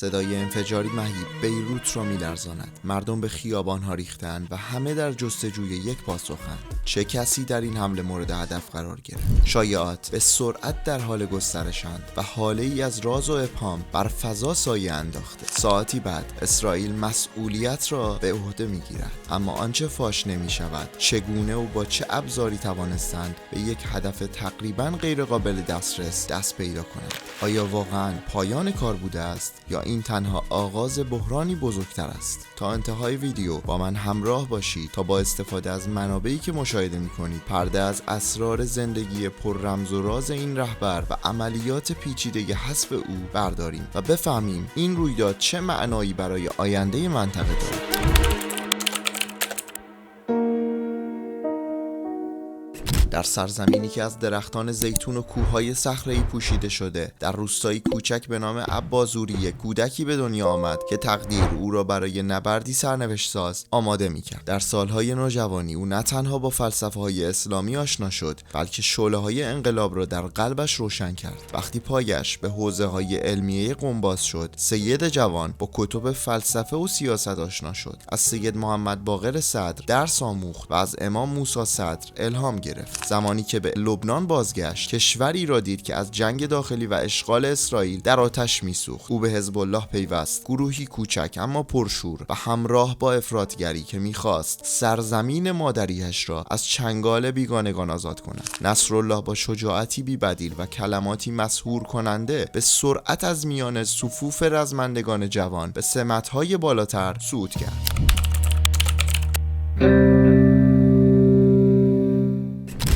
صدای انفجاری مهیب بیروت را می‌لرزاند. مردم به خیابان‌ها ریختند و همه در جستجوی یک پاسخند. چه کسی در این حمله مورد هدف قرار گرفت؟ شایعات به سرعت در حال گسترشند و حاله‌ای از راز و ابهام بر فضا سایه انداخته. ساعتی بعد اسرائیل مسئولیت را به عهده می‌گیرد، اما آنچه فاش نمی‌شود چگونه و با چه ابزاری توانستند به یک هدف تقریباً غیرقابل دسترس دست پیدا کنند. آیا واقعاً پایان کار بوده است یا این تنها آغاز بحرانی بزرگتر است؟ تا انتهای ویدیو با من همراه باشید تا با استفاده از منابعی که مشاهده می‌کنید پرده از اسرار زندگی پر رمز و راز این رهبر و عملیات پیچیده حذف او برداریم و بفهمیم این رویداد چه معنایی برای آینده منطقه دارد. در سرزمینی که از درختان زیتون و کوههای صخره‌ای پوشیده شده، در روستایی کوچک به نام عبازوریه کودکی به دنیا آمد که تقدیر او را برای نبردی سرنوشت ساز آماده می‌کرد. در سالهای نوجوانی او نه تنها با فلسفه‌های اسلامی آشنا شد، بلکه شعله‌های انقلاب را در قلبش روشن کرد. وقتی پایش به حوزه‌های علمیه قم باز شد، سید جوان با کتب فلسفه و سیاست آشنا شد. از سید محمد باقر صدر درس آموخت و از امام موسی صدر الهام گرفت. زمانی که به لبنان بازگشت، کشوری را دید که از جنگ داخلی و اشغال اسرائیل در آتش میسوخت. او به حزب الله پیوست، گروهی کوچک اما پرشور و همراه با افراطگری که میخواست سرزمین مادریش را از چنگال بیگانگان آزاد کند. نصرالله با شجاعتی بی‌بدیل و کلماتی مسحور کننده به سرعت از میان صفوف رزمندگان جوان به سمت‌های بالاتر صعود کرد.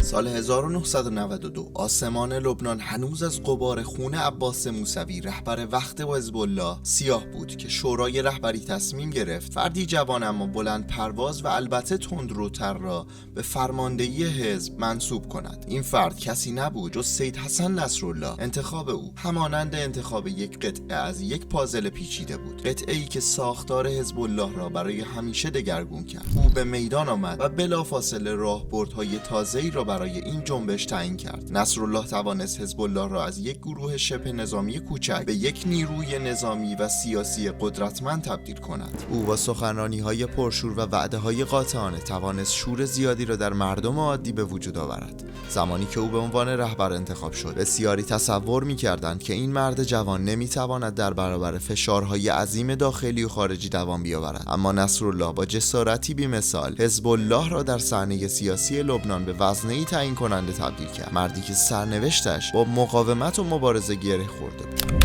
سال 1992 آسمان لبنان هنوز از غبار خون عباس موسوی رهبر وقت و حزب الله سیاه بود که شورای رهبری تصمیم گرفت فردی جوان اما بلند پرواز و البته تندروتر را به فرماندهی حزب منصوب کند. این فرد کسی نبود جز سید حسن نصرالله. انتخاب او همانند انتخاب یک قطعه از یک پازل پیچیده بود، قطعه‌ای که ساختار حزب الله را برای همیشه دگرگون کرد. او به میدان آمد و بلافاصله راهبردهای تازه‌ای را برای این جنبش تعیین کرد. نصرالله توانست حزب الله را از یک گروه شبه نظامی کوچک به یک نیروی نظامی و سیاسی قدرتمند تبدیل کند. او با سخنرانی‌های پرشور و وعده‌های قاطعانه توانست شور زیادی را در مردم عادی به وجود آورد. زمانی که او به عنوان رهبر انتخاب شد، بسیاری تصور می‌کردند که این مرد جوان نمی‌تواند در برابر فشارهای عظیم داخلی و خارجی دوام بیاورد، اما نصرالله با جسارتی بی‌مثال حزب الله را در صحنه سیاسی لبنان به وزنه‌ای تعیین کننده تبدیل کرد. مردی که سرنوشتش با مقاومت و مبارزه گره خورده بود.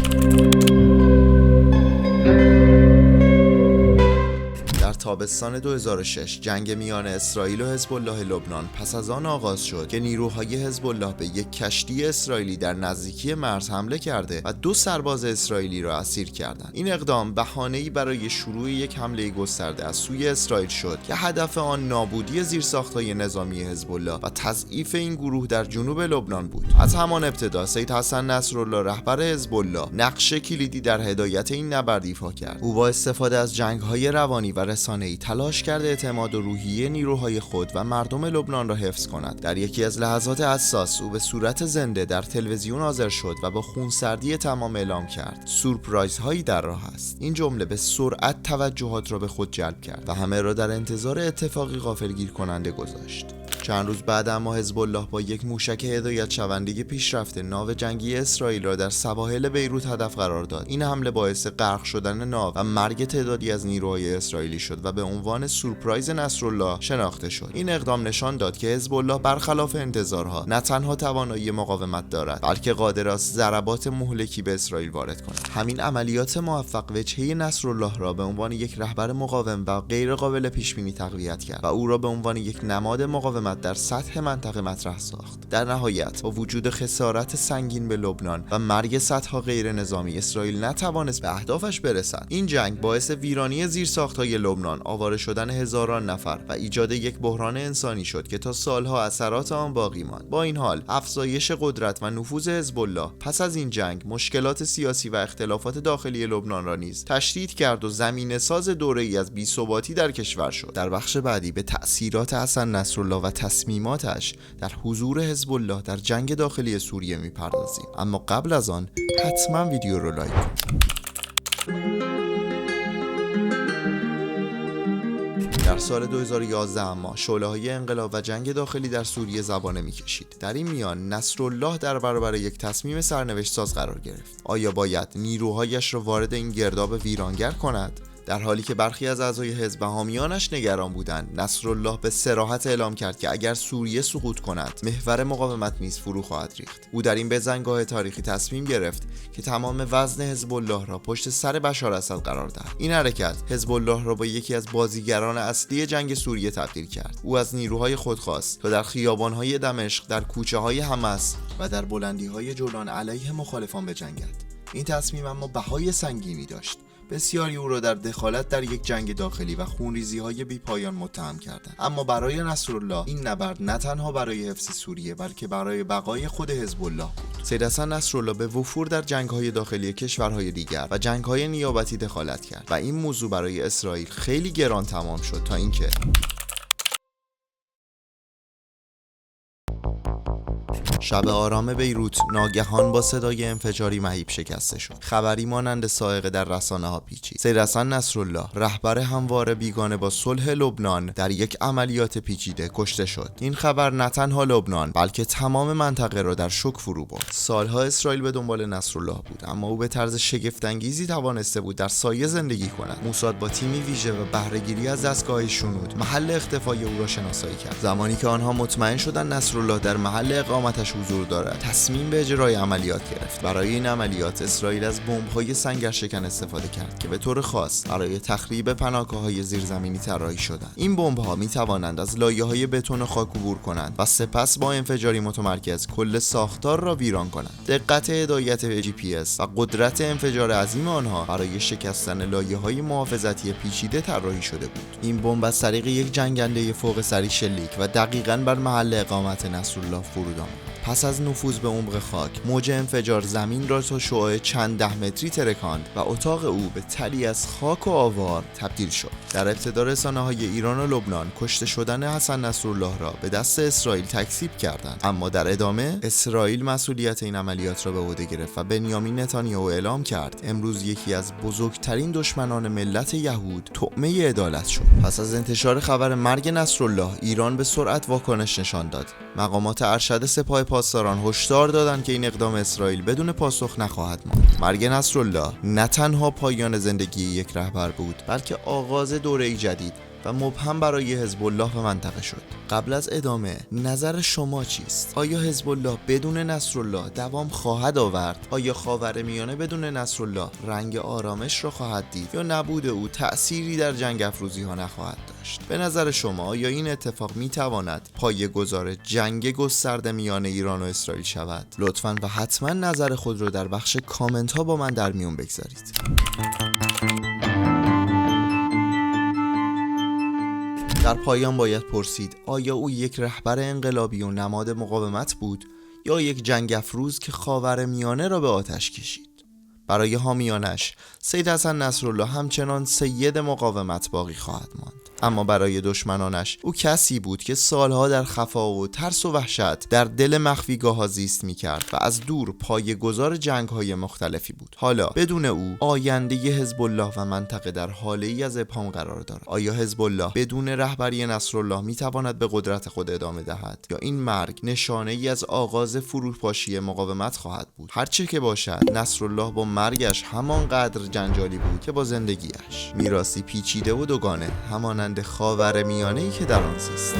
تابستان 2006 جنگ میان اسرائیل و حزب الله لبنان پس از آن آغاز شد که نیروهای حزب الله به یک کشتی اسرائیلی در نزدیکی مرز حمله کرده و 2 سرباز اسرائیلی را اسیر کردند. این اقدام بهانه‌ای برای شروع یک حمله گسترده از سوی اسرائیل شد که هدف آن نابودی زیرساخت‌های نظامی حزب الله و تضعیف این گروه در جنوب لبنان بود. از همان ابتدا سید حسن نصرالله رهبر حزب الله نقش کلیدی در هدایت این نبرد ایفا کرد. او با استفاده از جنگ‌های روانی و رسانه‌ای تلاش کرده اعتماد و روحیه نیروهای خود و مردم لبنان را حفظ کند. در یکی از لحظات حساس او به صورت زنده در تلویزیون حاضر شد و با خونسردی تمام اعلام کرد سورپرایزهایی در راه است. این جمله به سرعت توجهات را به خود جلب کرد و همه را در انتظار اتفاقی غافلگیر کننده گذاشت. چند روز بعد اما حزب الله با یک موشک هدایت شونده پیشرفته ناو جنگی اسرائیل را در سواحل بیروت هدف قرار داد. این حمله باعث غرق شدن ناو و مرگ تعدادی از نیروهای اسرائیلی شد و به عنوان سورپرایز نصرالله شناخته شد. این اقدام نشان داد که حزب الله برخلاف انتظارها نه تنها توانایی مقاومت دارد، بلکه قادر است ضربات مهلکی به اسرائیل وارد کند. همین عملیات موفق وجهه نصرالله را به عنوان یک رهبر مقاوم و غیر قابل پیش بینی تقویت کرد و او را به عنوان یک نماد مقاومت در سطح منطقه مطرح ساخت. در نهایت با وجود خسارت سنگین به لبنان و مرگ صدها غیر نظامی، اسرائیل نتوانست به اهدافش برسد. این جنگ باعث ویرانی زیرساخت‌های لبنان، آواره شدن هزاران نفر و ایجاد یک بحران انسانی شد که تا سالها اثرات آن باقی ماند. با این حال افزایش قدرت و نفوذ حزب الله پس از این جنگ مشکلات سیاسی و اختلافات داخلی لبنان را نیز تشدید کرد و زمینه‌ساز دوره‌ای از بی‌ثباتی در کشور شد. در بخش بعدی به تأثیرات حسن نصرالله و تصمیماتش در حضور حزب الله در جنگ داخلی سوریه میپردازیم، اما قبل از آن حتما ویدیو رو لایک کنید. در سال 2011 اما شعله‌های انقلاب و جنگ داخلی در سوریه زبانه می‌کشید. در این میان نصرالله در برابر یک تصمیم سرنوشت ساز قرار گرفت. آیا باید نیروهایش را وارد این گرداب ویرانگر کند؟ در حالی که برخی از اعضای حزب و حامیانش نگران بودند، نصرالله به صراحت اعلام کرد که اگر سوریه سقوط کند، محور مقاومت نیز فرو خواهد ریخت. او در این بزنگاه تاریخی تصمیم گرفت که تمام وزن حزب الله را پشت سر بشار اسد قرار دهد. این حرکت حزب الله را با یکی از بازیگران اصلی جنگ سوریه تبدیل کرد. او از نیروهای خود خواست تا در خیابان‌های دمشق، در کوچه‌های حمص و در بلندی‌های جولان علیه مخالفان بجنگد. این تصمیم اما بهای سنگینی داشت. بسیاری او را در دخالت در یک جنگ داخلی و خونریزی‌های بی‌پایان متهم کردند. اما برای نصرالله این نبرد نه تنها برای حفظ سوریه بلکه برای بقای خود حزب الله بود. سید حسن نصرالله به وفور در جنگ‌های داخلی کشورهای دیگر و جنگ‌های نیابتی دخالت کرد و این موضوع برای اسرائیل خیلی گران تمام شد تا اینکه شب آرام بیروت ناگهان با صدای انفجاری مهیب شکسته شد. خبری مانند صاعقه در رسانه‌ها پیچید. سید حسن نصرالله، رهبر همواره بیگانه با صلح لبنان، در یک عملیات پیچیده کشته شد. این خبر نه تنها لبنان بلکه تمام منطقه را در شوک فرو برد. سالها اسرائیل به دنبال نصرالله بود، اما او به طرز شگفت‌انگیزی توانسته بود در سایه زندگی کند. موساد با تیمی ویژه و بهره‌گیری از دستگاه شنود محل اختفای او را شناسایی کرد. زمانی که آنها مطمئن شدند نصرالله در محل اقامتش حضور دارد، تصمیم به اجرای عملیات گرفت. برای این عملیات اسرائیل از بمب‌های سنگرشکن استفاده کرد که به طور خاص برای تخریب پناهگاه‌های زیرزمینی طراحی شدند. این بمب‌ها می‌توانند از لایه‌های بتون خاک عبور کنند و سپس با انفجاری متمرکز کل ساختار را ویران کنند. دقت هدایت GPS و قدرت انفجار عظیم آنها برای شکستن لایه‌های محافظتی پیچیده طراحی شده بود. این بمب از طریق یک جنگنده فوق سری شلیک و دقیقاً بر محل اقامت نصرالله فرود آمد. پس از نفوذ به عمق خاک، موج انفجار زمین را تا شعاع چند ده متری ترکاند و اتاق او به تلی از خاک و آوار تبدیل شد. در ابتدا رسانه‌های ایران و لبنان کشته شدن حسن نصرالله را به دست اسرائیل تکذیب کردند، اما در ادامه اسرائیل مسئولیت این عملیات را به عهده گرفت و بنیامین نتانیاهو اعلام کرد امروز یکی از بزرگترین دشمنان ملت یهود طعمه عدالت شد. پس از انتشار خبر مرگ نصرالله، ایران به سرعت واکنش نشان داد. مقامات ارشد سپاه پاسداران هشدار دادند که این اقدام اسرائیل بدون پاسخ نخواهد ماند. مرگ نصرالله نه تنها پایان زندگی یک رهبر بود، بلکه آغاز دوره‌ای جدید و مبهم برای حزب الله و منطقه شد. قبل از ادامه نظر شما چیست؟ آیا حزب الله بدون نصرالله دوام خواهد آورد؟ آیا خاورمیانه بدون نصرالله رنگ آرامش را خواهد دید یا نبود او تأثیری در جنگ افروزی ها نخواهد داشت؟ به نظر شما آیا این اتفاق میتواند پایه‌گذار جنگ گسترده میان ایران و اسرائیل شود؟ لطفاً و حتما نظر خود را در بخش کامنت ها با من در میون بگذارید. در پایان باید پرسید آیا او یک رهبر انقلابی و نماد مقاومت بود یا یک جنگ افروز که خاورمیانه را به آتش کشید؟ برای حامیانش سید حسن نصرالله همچنان سید مقاومت باقی خواهد ماند، اما برای دشمنانش او کسی بود که سالها در خفا و ترس و وحشت در دل مخفیگاه‌ها زیست می‌کرد و از دور پایه‌گذار جنگ‌های مختلفی بود. حالا بدون او آینده حزب الله و منطقه در حاله‌ای از ابهام قرار دارد. آیا حزب الله بدون رهبری نصرالله می‌تواند به قدرت خود ادامه دهد یا این مرگ نشانه‌ای از آغاز فروپاشی مقاومت خواهد بود؟ هر چه که باشد نصرالله با مرگش همانقدر جنجالی بود که با زندگیش. میراثی پیچیده و دوگانه، همانند خاورمیانه‌ای که در آن زیست.